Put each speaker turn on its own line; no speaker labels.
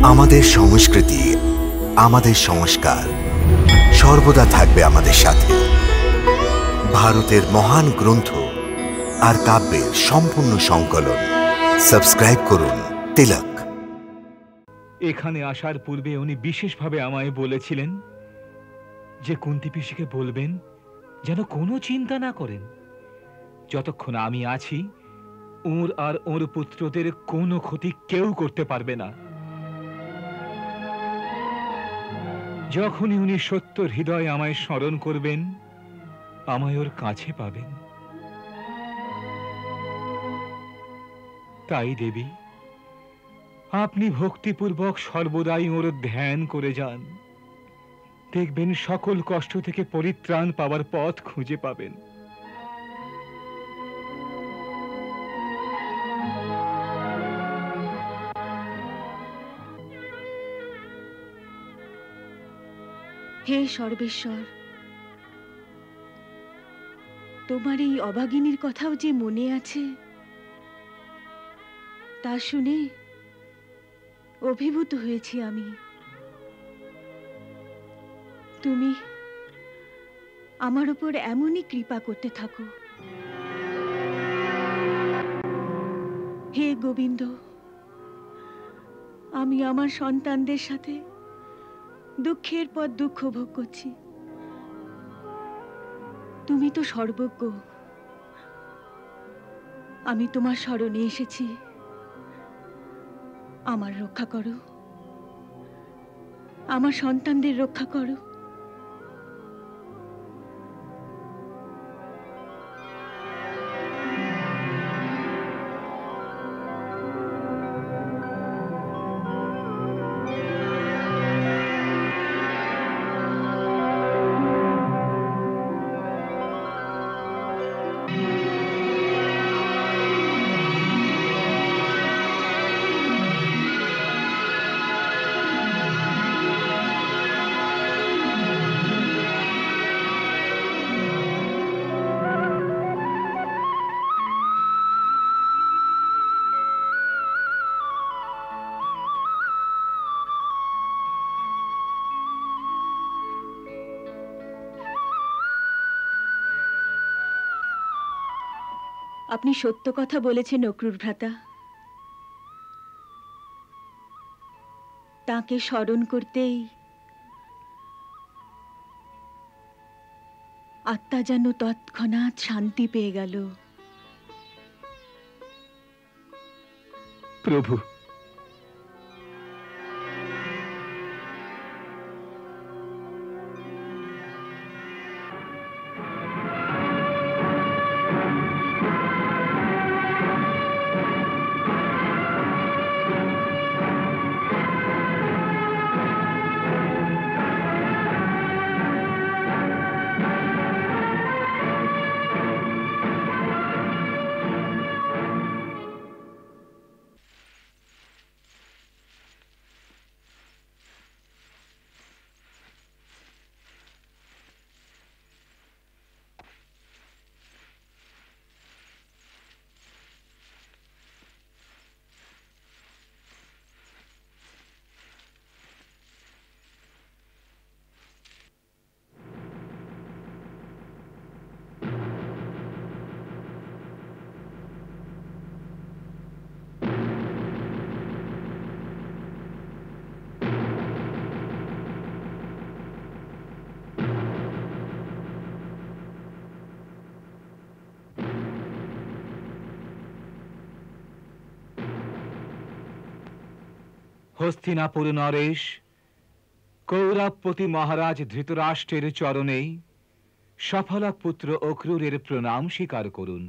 আমাদের সংস্কৃতি, আমাদের সংস্কার সর্বদা থাকবে আমাদের সাথে। ভারতের মহান গ্রন্থ আর কাব্যের সম্পূর্ণ সংকলন। সাবস্ক্রাইব করুন তিলক।
এখানে আসার পূর্বে উনি বিশেষভাবে আমায় বলেছিলেন যে কুন্তী পিসিকে বলবেন যেন কোনো চিন্তা না করেন। যতক্ষণ আমি আছি ওর আর ওর পুত্রদের কোনো ক্ষতি কেউ করতে পারবে না। যখনই উনি সত্য হৃদয় আমায় স্মরণ করবেন, আমায় ওর কাছে পাবেন। তাই দেবী, আপনি ভক্তিপূর্বক সর্বদাই ওর ধ্যান করে যান। দেখবেন সকল কষ্ট থেকে পরিত্রাণ পাওয়ার পথ খুঁজে পাবেন।
হে সর্বেশ্বর, তোমার এই অভাগিনীর কথাও যে মনে আছে তা শুনে অভিভূত হয়েছি আমি। তুমি আমার উপর এমনই কৃপা করতে থাকো। হে গোবিন্দ, আমি আমার সন্তানদের সাথে দুঃখের পর দুঃখ ভোগ করছি। তুমি তো সর্বজ্ঞ। আমি তোমার শরণে এসেছি, আমার রক্ষা করো, আমার সন্তানদের রক্ষা করো। আপনি সত্য কথা বলেছেন অক্রূর ভ্রাতা। তাকে স্মরণ করতেই আত্মা যেন তৎক্ষণাৎ শান্তি পেয়ে গেল।
প্রভু, হস্তিনাপুর নরেশ কৌরবপতি মহারাজ ধৃতরাষ্ট্রের চরণে সফলা পুত্র অক্রূরের প্রণাম স্বীকার করুন।